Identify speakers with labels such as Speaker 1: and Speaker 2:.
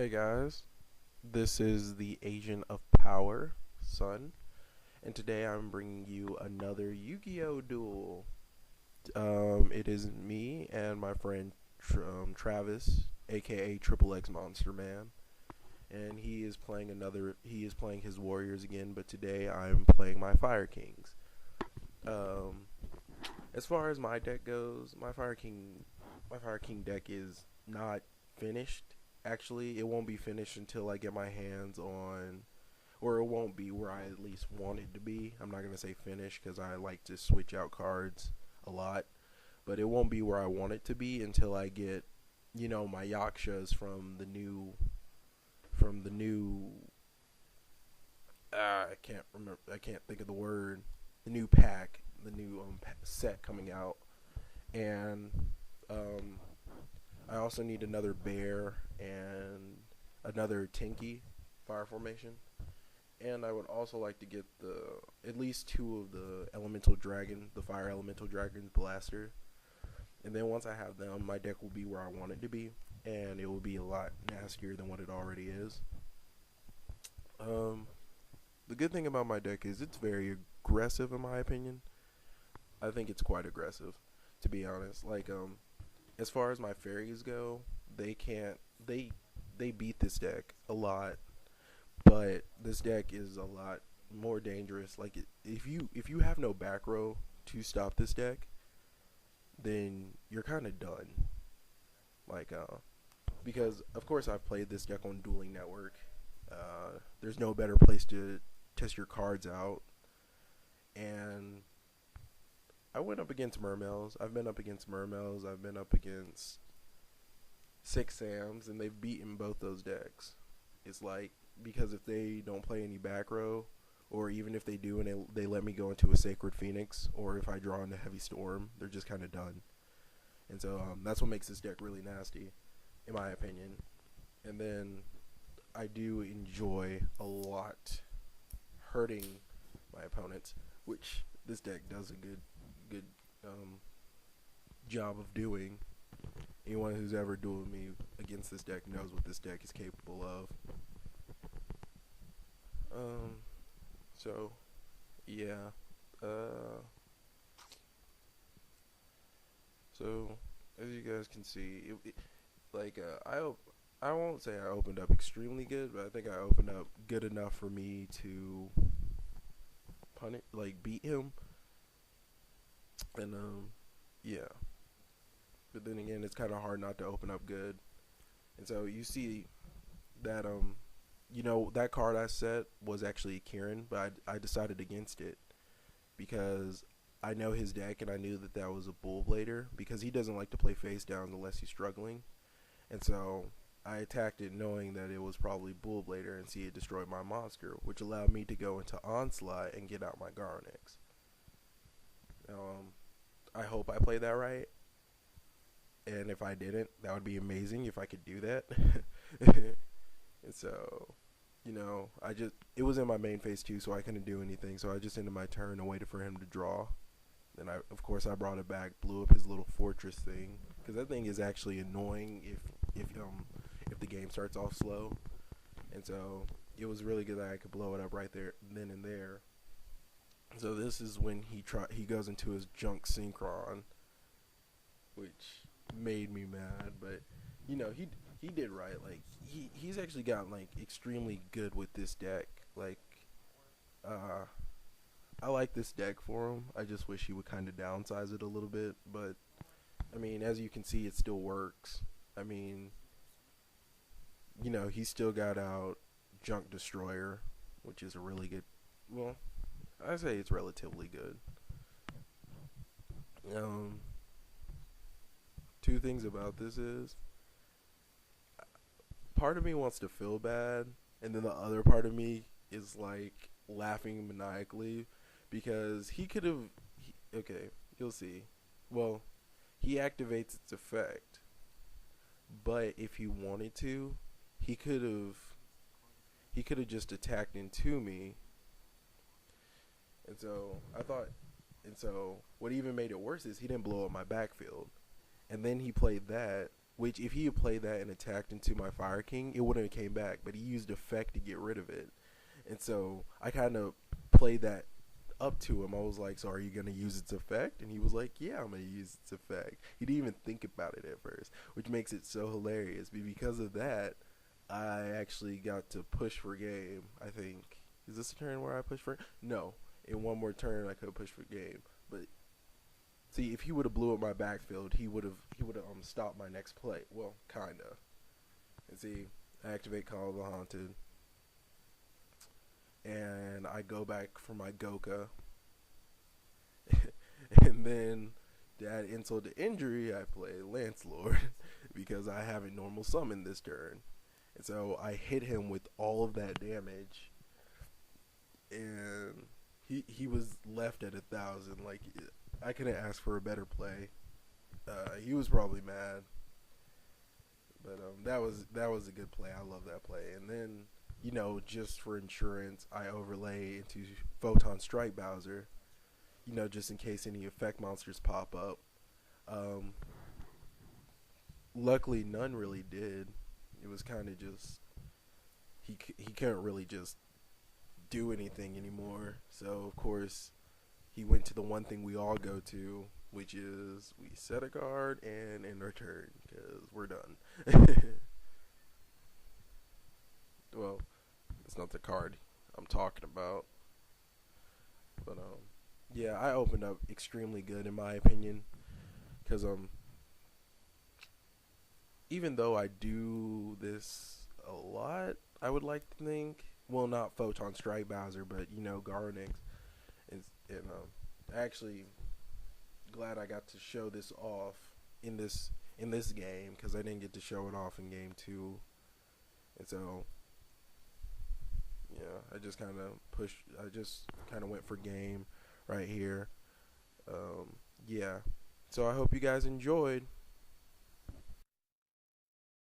Speaker 1: Hey guys, this is the Agent of Power, Sun, and today I'm bringing you another Yu-Gi-Oh duel. It is me and my friend Travis, aka Triple X Monster Man, and he is playing another. He is playing his warriors again, but today I'm playing my Fire Kings. Um, as far as my deck goes, my Fire King deck is not finished. Actually, it won't be finished until I get my hands on, or it won't be where I at least want it to be. I'm not gonna say finished because I like to switch out cards a lot, but it won't be where I want it to be until I get, my Yakshas from the new. I can't remember. I can't think of the word. The new pack, the new set coming out, and um, I also need another bear and another Tinky fire formation. And I would also like to get the at least two of the the fire elemental dragon blaster. And then once I have them, my deck will be where I want it to be, and it will be a lot nastier than what it already is. Um, the good thing about my deck is it's very aggressive in my opinion. I think it's quite aggressive, to be honest. As far as my fairies go, they can't they beat this deck a lot, but this deck is a lot more dangerous. If you have no back row to stop this deck, then you're kind of done. Like because of course I've played this deck on Dueling Network. There's no better place to test your cards out, and I went up against Mermels. I've been up against Mermels. I've been up against Six Sams, and they've beaten both those decks. It's like, because if they don't play any back row, or even if they do and they let me go into a Sacred Phoenix, or if I draw into Heavy Storm, they're just kind of done. And so that's what makes this deck really nasty, in my opinion. And then I do enjoy a lot hurting my opponents, which this deck does a good job of doing. Anyone who's ever dueled me against this deck knows what this deck is capable of. Um, so yeah. Uh, so as you guys can see, I won't say I opened up extremely good, but I think I opened up good enough for me to beat him, and yeah. But then again, it's kind of hard not to open up good. And so you see that that card I set was actually Kieran, but I decided against it because I know his deck and I knew that that was a Bull Blader because he doesn't like to play face down unless he's struggling. And so I attacked it knowing that it was probably Bull Blader, and see it destroy my monster, which allowed me to go into Onslaught and get out my Garnix. I hope I played that right. And if I didn't, that would be amazing if I could do that. And so, it was in my main phase too, so I couldn't do anything. So I just ended my turn and waited for him to draw. Then of course, I brought it back, blew up his little fortress thing, because that thing is actually annoying if the game starts off slow. And so it was really good that I could blow it up right there, then and there. So this is when he goes into his junk synchron, which made me mad, but he did right. Like he's actually gotten like extremely good with this deck. I like this deck for him. I just wish he would kind of downsize it a little bit, but I mean, as you can see, it still works. I mean, he still got out Junk Destroyer, which is a really good. Well, I say it's relatively good. Two things about this is, part of me wants to feel bad, and then the other part of me is like laughing maniacally because he could have. Okay, you'll see. Well, he activates its effect, but if he wanted to, he could have. He could have just attacked into me, and so I thought. And so what even made it worse is he didn't blow up my backfield, and then he played that, which if he had played that and attacked into my Fire King, it wouldn't have came back. But he used effect to get rid of it, and so I kind of played that up to him. I was like, so are you going to use its effect? And he was like, yeah, I'm going to use its effect. He didn't even think about it at first, which makes it so hilarious. But because of that, I actually got to push for game, I think. Is this a turn where I push for? No. In one more turn, I could push for game. But see, if he would have blew up my backfield, he would have stopped my next play. Well, kinda. And see, I activate Call of the Haunted, and I go back for my Goka, and then to add insult to injury, I play Lancelord because I haven't normal summoned this turn, and so I hit him with all of that damage, and he was left at 1,000. Like, I couldn't ask for a better play. He was probably mad, but that was a good play. I love that play. And then, just for insurance, I overlay into Photon Strike Bowser, just in case any effect monsters pop up. Luckily, none really did. It was kind of just he couldn't really just do anything anymore. So of course, he went to the one thing we all go to, which is we set a card and end our turn because we're done. Well, it's not the card I'm talking about, but yeah, I opened up extremely good in my opinion, because even though I do this a lot, I would like to think, well, not Photon Strike Bowser, but Garnix, and actually glad I got to show this off in this game, because I didn't get to show it off in game 2, and so yeah, I just kind of went for game right here. Yeah, so I hope you guys enjoyed.